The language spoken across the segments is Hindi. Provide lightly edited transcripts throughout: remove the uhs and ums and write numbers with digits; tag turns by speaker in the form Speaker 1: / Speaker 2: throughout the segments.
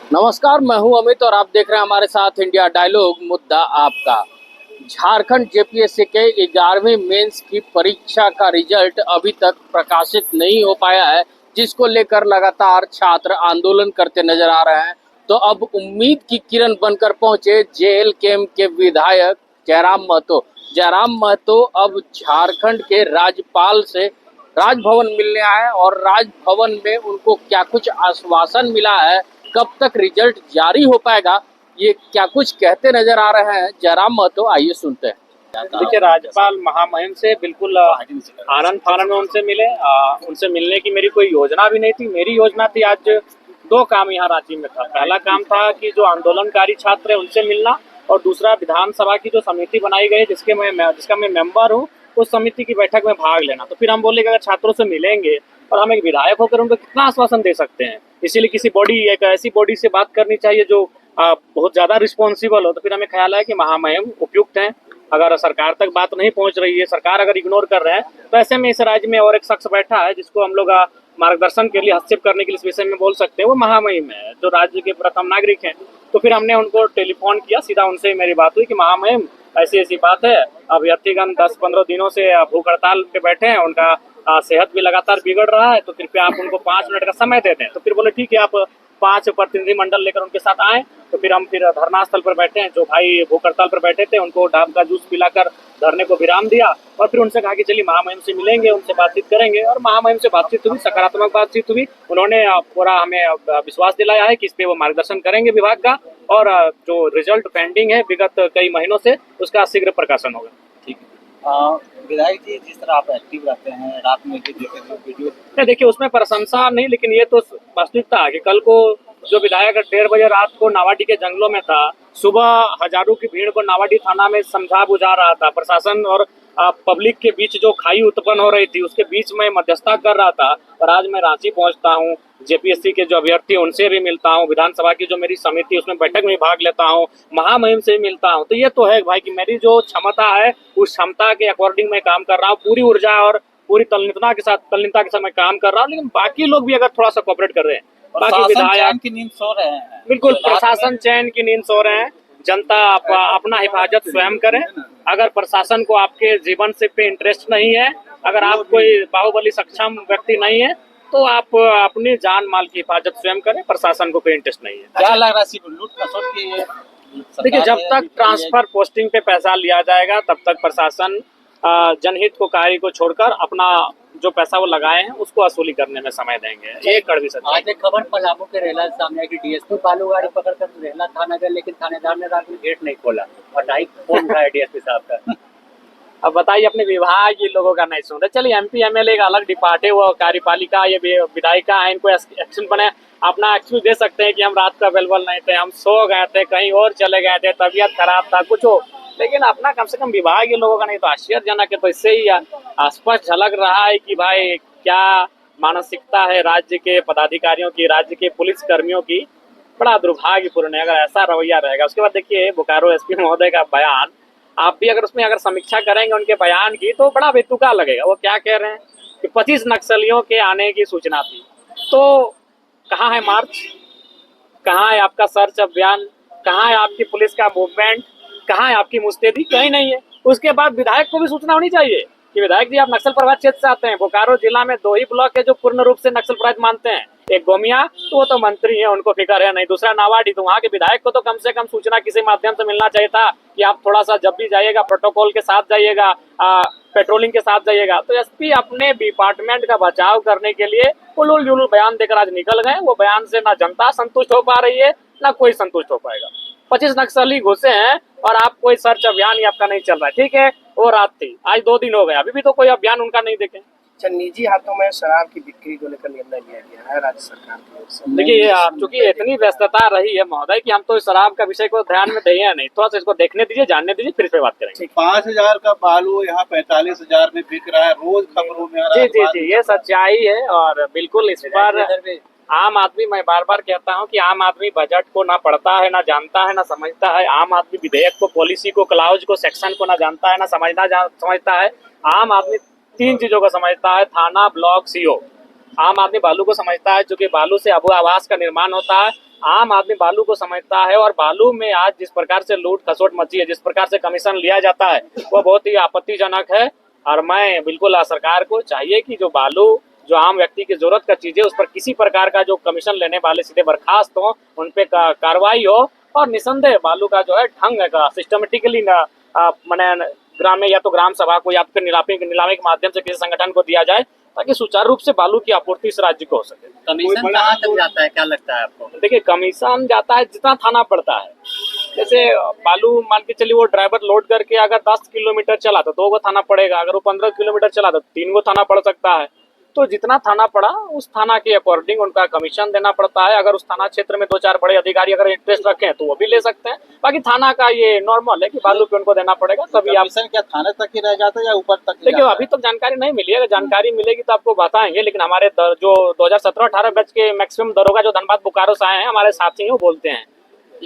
Speaker 1: नमस्कार, मैं हूं अमित और आप देख रहे हैं हमारे साथ इंडिया डायलॉग। मुद्दा आपका। झारखंड जेपीएससी के 11वीं मेंस की परीक्षा का रिजल्ट अभी तक प्रकाशित नहीं हो पाया है, जिसको लेकर लगातार छात्र आंदोलन करते नजर आ रहे हैं। तो अब उम्मीद की किरण बनकर पहुंचे जेएल कैंप के विधायक जयराम महतो। जयराम महतो अब झारखंड के राज्यपाल से राजभवन मिलने आए और राजभवन में उनको क्या कुछ आश्वासन मिला है, कब तक रिजल्ट जारी हो पाएगा, ये क्या कुछ कहते नजर आ रहे हैं जयराम महतो। आइए सुनते हैं।
Speaker 2: देखिए, राज्यपाल महामहिम से बिल्कुल आनंद फानन में उनसे मिले। उनसे मिलने की मेरी कोई योजना भी नहीं थी। मेरी योजना थी आज दो काम यहाँ रांची में था। पहला काम था कि जो आंदोलनकारी छात्र है उनसे मिलना, और दूसरा विधानसभा की जो समिति बनाई गई जिसका मैं मेंबर हूँ, उस समिति की बैठक में भाग लेना। तो फिर हम बोले कि अगर छात्रों से मिलेंगे और हम एक विधायक होकर उनको कितना आश्वासन दे सकते हैं, इसीलिए किसी एक ऐसी बॉडी से बात करनी चाहिए जो बहुत ज्यादा रिस्पॉन्सिबल हो। तो फिर हमें ख्याल है कि महामहिम उपयुक्त हैं। अगर सरकार तक बात नहीं पहुंच रही है, सरकार अगर इग्नोर कर रहे हैं, तो ऐसे में इस राज्य में और एक शख्स बैठा है जिसको हम लोग मार्गदर्शन के लिए, हस्तक्षेप करने के लिए इस विषय में बोल सकते हैं, वो महामहिम है जो राज्य के प्रथम नागरिक हैं। तो फिर हमने उनको टेलीफोन किया, सीधा उनसे मेरी बात हुई कि महामहिम ऐसी ऐसी बात है, अभ्यर्थीगण 10-15 दिनों से भूख हड़ताल पे बैठे हैं, उनका सेहत भी लगातार बिगड़ रहा है, तो कृपया आप उनको 5 मिनट का समय दे दें। तो फिर बोले ठीक है, आप 5 प्रतिनिधि मंडल लेकर उनके साथ आए। तो फिर हम धरना स्थल पर बैठे हैं। जो भाई भूख हड़ताल पर बैठे थे उनको डाब का जूस पिलाकर धरने को विराम दिया, और फिर उनसे कहा कि चलिए महामहिम से मिलेंगे, उनसे बातचीत करेंगे। और महामहिम से बातचीत हुई, सकारात्मक बातचीत हुई। उन्होंने पूरा हमें विश्वास दिलाया है कि इस पे वो मार्गदर्शन करेंगे विभाग का, और जो रिजल्ट पेंडिंग है विगत कई महीनों से, उसका शीघ्र प्रकाशन होगा।
Speaker 3: ठीक है। विधायक जी, जिस तरह आप एक्टिव रहते हैं, रात में भी देखे थे वीडियो।
Speaker 2: देखिए, उसमें प्रशंसा नहीं, लेकिन ये तो वास्तविकता है कि कल को जो विधायक 1:30 बजे रात को नावाडी के जंगलों में था, सुबह हजारों की भीड़ को नावाडी थाना में समझा बुझा रहा था, प्रशासन और पब्लिक के बीच जो खाई उत्पन्न हो रही थी उसके बीच में मध्यस्थता कर रहा था। और आज मैं रांची पहुंचता हूं, जेपीएससी के जो अभ्यर्थी उनसे भी मिलता हूं, विधानसभा की जो मेरी समिति उसमें बैठक में भाग लेता हूं, महामहिम से भी मिलता हूं। तो ये तो है भाई कि मेरी जो क्षमता है उस क्षमता के अकॉर्डिंग मैं काम कर रहा हूँ, पूरी ऊर्जा और पूरी तल्लीनता के साथ मैं काम कर रहा हूँ। लेकिन बाकी लोग भी अगर थोड़ा सा कोऑपरेट कर रहे हैं, बाकी विधायक
Speaker 3: की नींद सो रहे हैं।
Speaker 2: बिल्कुल प्रशासन चैन की नींद सो रहे हैं। जनता अपना हिफाजत स्वयं करें। अगर प्रशासन को आपके जीवन से पे इंटरेस्ट नहीं है, अगर आप कोई बाहुबली सक्षम व्यक्ति नहीं है, तो आप अपनी जान माल की हिफाजत स्वयं करें। प्रशासन को कोई इंटरेस्ट नहीं है।
Speaker 3: क्या लग रहा है, सिर्फ लूट खसोट की
Speaker 2: देखिए, जब तक ट्रांसफर पोस्टिंग पे पैसा लिया जाएगा तब तक प्रशासन जनहित को कार्य को छोड़कर अपना जो पैसा वो लगाए हैं उसको वसूली करने में समय देंगे। ये कड़वी सच्चाई।
Speaker 4: आज एक खबर पलामू के रेला सामने आई कि डीएसपी बालू गाड़ी पकड़कर रेला थाना गए, लेकिन थानेदार ने रात में गेट नहीं खोला और डाइक फोन उठाया डीएसपी साहब का।
Speaker 2: अब बताइए, अपने विभाग ये लोगों का नहीं सुन रहे। चलिए, एमपी एमएलए का अलग डिपार्ट है, वो कार्यपालिका ये विधायिका है, इनको एक्शन बने, अपना एक्सक्यूज दे सकते हैं कि हम रात को अवेलेबल नहीं थे, हम सो गए थे, कहीं और चले गए थे, तबीयत खराब था, कुछ हो। लेकिन अपना कम से कम विभाग ये लोगों का नहीं तो आश्चर्यजनक है। तो इससे ही स्पष्ट झलक रहा है कि भाई क्या मानसिकता है राज्य के पदाधिकारियों की, राज्य के पुलिस कर्मियों की। बड़ा दुर्भाग्यपूर्ण है अगर ऐसा रवैया रहेगा। उसके बाद देखिए, बोकारो एसपी महोदय का बयान, आप भी अगर उसमें अगर समीक्षा करेंगे उनके बयान की, तो बड़ा बेतुका लगेगा। वो क्या कह रहे हैं कि 25 नक्सलियों के आने की सूचना थी। तो कहाँ है मार्च, कहाँ है आपका सर्च अभियान, कहाँ है आपकी पुलिस का मूवमेंट, कहाँ है आपकी मुस्तैदी? कहीं नहीं है। उसके बाद विधायक को भी सूचना होनी चाहिए कि विधायक जी आप नक्सल प्रभावित क्षेत्र से आते हैं। बोकारो जिला में 2 ही ब्लॉक है जो पूर्ण रूप से नक्सल प्रभावित मानते हैं, एक गोमिया, तो वो तो मंत्री है, उनको फिक्र है नहीं, दूसरा नावाडी। तो वहाँ के विधायक को तो कम से कम सूचना किसी माध्यम से मिलना चाहिए था कि आप थोड़ा सा जब भी जाइएगा प्रोटोकॉल के साथ जाइएगा, पेट्रोलिंग के साथ जाइएगा। तो एसपी अपने डिपार्टमेंट का बचाव करने के लिए उलूल जुलूल बयान देकर आज निकल गए। वो बयान से ना जनता संतुष्ट हो पा रही है, ना कोई संतुष्ट हो पाएगा। 25 नक्सली घुसे हैं और आप कोई सर्च अभियान ही आपका नहीं चल रहा है। ठीक है, वो रात थी, आज 2 दिन हो गए, अभी भी तो कोई अभियान उनका नहीं देखे।
Speaker 5: अच्छा, निजी हाथों में शराब की बिक्री को लेकर निर्णय लिया गया है राज्य सरकार की ओर से।
Speaker 2: देखिए, चूंकि इतनी व्यस्तता रही है महोदय कि हम तो शराब का विषय को ध्यान में दिए नहीं। थोड़ा सा इसको देखने दीजिए, जानने दीजिए, फिर इस पे बात करेंगे।
Speaker 3: 5,000 का बालू यहाँ 45,000 में बिक रहा है, रोज खबरों में आ रहा है।
Speaker 2: जी, ये सच्चाई है। और बिल्कुल इस पर आम आदमी, मैं बार बार कहता हूं कि आम आदमी बजट को ना पढ़ता है, ना जानता है, ना समझता है। आम आदमी विधेयक को, पॉलिसी को, क्लाउज को, सेक्शन को ना जानता है, ना समझता है। आम आदमी 3 चीजों को समझता है, थाना, ब्लॉक, सीओ। आम आदमी बालू को समझता है, चूंकि बालू से अबू आवास का निर्माण होता है। आम आदमी बालू को समझता है, और बालू में आज जिस प्रकार से लूट खसोट मची है, जिस प्रकार से कमीशन लिया जाता है, वो बहुत ही आपत्तिजनक है। और मैं बिल्कुल सरकार को चाहिए कि जो बालू जो आम व्यक्ति की जरूरत का चीज है, उस पर किसी प्रकार का जो कमीशन लेने वाले सीधे बर्खास्त हो, उन पे कार्रवाई हो, और निसंदेह बालू का जो है ढंग का सिस्टमेटिकली मैंने ग्राम में या तो ग्राम सभा को या फिर नीलामी के माध्यम से किसी संगठन को दिया जाए, ताकि सुचारू रूप से बालू की आपूर्ति इस राज्य को हो सके।
Speaker 4: कमीशन कहाँ तक जाता है, क्या लगता है आपको?
Speaker 2: देखिए, कमीशन जाता है जितना थाना पड़ता है। जैसे बालू मान के चलिए, वो ड्राइवर लोड करके अगर 10 किलोमीटर चला तो 2 गो थाना पड़ेगा, अगर वो 15 किलोमीटर चला तो 3 गो थाना पड़ सकता है। तो जितना थाना पड़ा उस थाना के अकॉर्डिंग उनका कमीशन देना पड़ता है। अगर उस थाना क्षेत्र में 2-4 बड़े अधिकारी अगर इंटरेस्ट रखें तो वो भी ले सकते हैं। बाकी थाना का ये नॉर्मल है कि बालू पे उनको देना पड़ेगा। तभी आप
Speaker 3: क्या थाने तक ही रह जाता है या ऊपर तक?
Speaker 2: देखिए, अभी तक जानकारी नहीं मिली है, अगर जानकारी मिलेगी तो आपको बताएंगे। लेकिन हमारे जो 2017-18 बैच के मैक्सिमम दरोगा जो धनबाद बोकारो से आए हैं, हमारे साथी हैं, वो बोलते हैं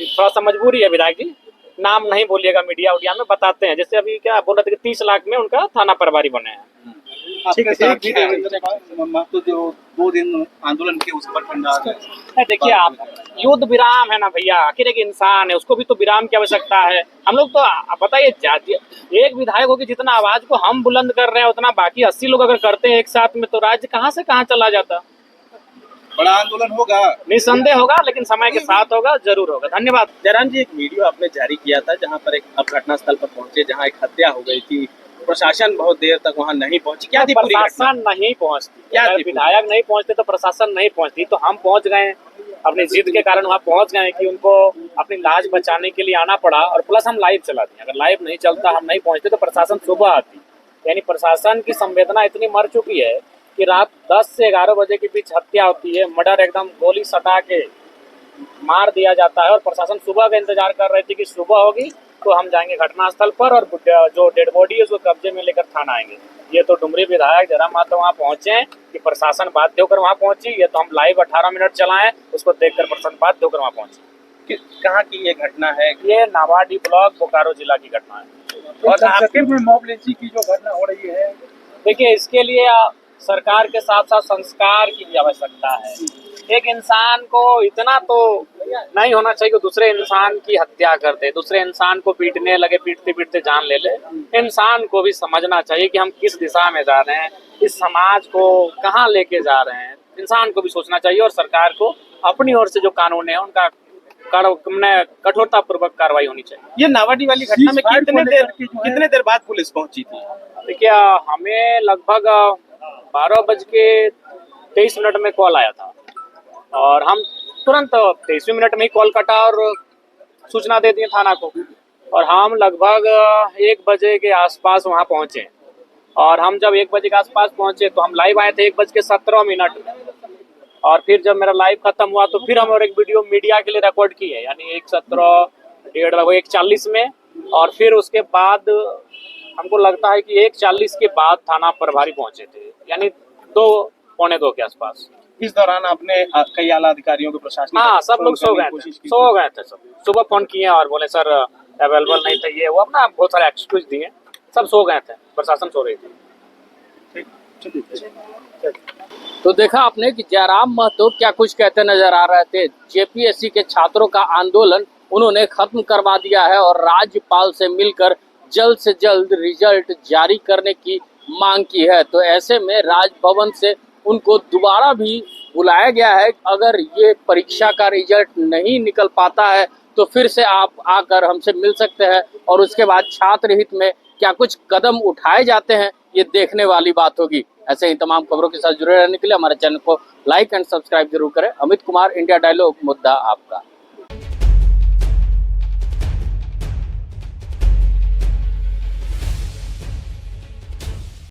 Speaker 2: थोड़ा सा मजबूरी है विधायक जी, नाम नहीं बोलिएगा मीडिया उडिया में, बताते हैं। जैसे अभी क्या बोल रहे थे कि 30 लाख में उनका थाना प्रभारी बने हैं।
Speaker 3: ठीक है, तो जो 2 दिन आंदोलन के उस पर
Speaker 2: देखिए, आप युद्ध विराम है ना भैया, आखिर एक इंसान है, उसको भी तो विराम की आवश्यकता है। हम लोग तो बताइए, एक विधायक हो कि जितना आवाज को हम बुलंद कर रहे हैं, उतना बाकी 80 लोग अगर करते हैं एक साथ में, तो राज्य कहाँ से कहाँ चला जाता।
Speaker 3: बड़ा आंदोलन होगा,
Speaker 2: निसंदेह होगा, लेकिन समय के साथ होगा, जरूर होगा। धन्यवाद।
Speaker 6: जयराम जी, एक वीडियो आपने जारी किया था जहां पर एक घटना स्थल पर पहुंचे, जहां एक हत्या हो गई थी, प्रशासन बहुत देर तक वहां नहीं पहुंची, क्या थी पूरी घटना?
Speaker 2: प्रशासन नहीं पहुंचती,
Speaker 6: क्या
Speaker 2: अगर विधायक नहीं पहुंचते तो प्रशासन नहीं पहुंचती। तो हम पहुंच गए, अपनी जिद के कारण वहां पहुंच गए कि उनको अपनी लाज बचाने के लिए आना पड़ा। और प्लस हम लाइव चला दिए, अगर लाइव नहीं चलता, हम नहीं पहुंचते तो प्रशासन सुबह आती। यानी प्रशासन की संवेदना इतनी मर चुकी है कि रात 10 से 11 बजे के बीच हत्या होती है, मर्डर एकदम गोली सटा के मार दिया जाता है। और प्रशासन सुबह का इंतजार कर रही थी कि सुबह होगी तो हम जाएंगे घटनास्थल पर, और जो डेड बॉडी है उसको कब्जे में लेकर थाना आएंगे। ये तो डुमरी विधायक जयराम महतो वहाँ पहुंचे हैं कि प्रशासन बाध्य होकर वहाँ पहुंची, ये तो हम लाइव 18 मिनट चलाएं, उसको देखकर प्रशासन बाध्य होकर वहाँ पहुंचे।
Speaker 6: कहाँ की ये घटना है?
Speaker 2: ये नावाडी ब्लॉक बोकारो जिला की घटना है।
Speaker 6: और आपके
Speaker 5: में मॉब लिंचिंग की जो घटना हो रही है,
Speaker 2: देखिए, इसके लिए सरकार के साथ साथ संस्कार की भी आवश्यकता है। एक इंसान को इतना तो नहीं होना चाहिए कि दूसरे इंसान की हत्या कर दे, दूसरे इंसान को पीटने लगे, पीटते पीटते जान ले ले। इंसान को भी समझना चाहिए कि हम किस दिशा में जा रहे हैं, इस समाज को कहाँ लेके जा रहे हैं। इंसान को भी सोचना चाहिए, और सरकार को अपनी ओर से जो कानून है उनका कठोरता पूर्वक कार्रवाई होनी चाहिए।
Speaker 6: ये नावाडी वाली घटना में कितने देर बाद पुलिस पहुंची थी?
Speaker 2: देखिए, हमें लगभग 12:23 में कॉल आया था, और हम तुरंत 23वें मिनट में ही कॉल कटा और सूचना दे दिए थाना को। और हम लगभग 1 बजे के आसपास वहां पहुंचे, और हम जब 1 बजे के आसपास पहुंचे तो हम लाइव आए थे 1:17 में। और फिर जब मेरा लाइव खत्म हुआ तो फिर हम और एक वीडियो मीडिया के लिए रिकॉर्ड की है, यानी 1:17, 1:40 में। और फिर उसके बाद हमको लगता है कि 1:40 के बाद थाना प्रभारी पहुंचे थे, यानी 2-2:45 के आसपास।
Speaker 6: इस दौरान आपने कई आला अधिकारियों को, प्रशासन,
Speaker 2: हाँ, सब लोग सो गए थे। सब सुबह फोन किए और बोले सर अवेलेबल नहीं थे, ये वो अपना बहुत सारे एक्सक्यूज दिए, सब सो गए थे, प्रशासन सो रही थी।
Speaker 1: तो देखा आपने कि जयराम महतो क्या कुछ कहते नजर आ रहे थे। जेपीएससी के छात्रों का आंदोलन उन्होंने खत्म करवा दिया है और राज्यपाल से मिलकर जल्द से जल्द रिजल्ट जारी करने की मांग की है। तो ऐसे में राजभवन से उनको दोबारा भी बुलाया गया है। अगर ये परीक्षा का रिजल्ट नहीं निकल पाता है तो फिर से आप आकर हमसे मिल सकते हैं, और उसके बाद छात्र हित में क्या कुछ कदम उठाए जाते हैं ये देखने वाली बात होगी। ऐसे ही तमाम खबरों के साथ जुड़े रहने के लिए हमारे चैनल को लाइक एंड सब्सक्राइब जरूर करें। अमित कुमार, इंडिया डायलॉग, मुद्दा आपका।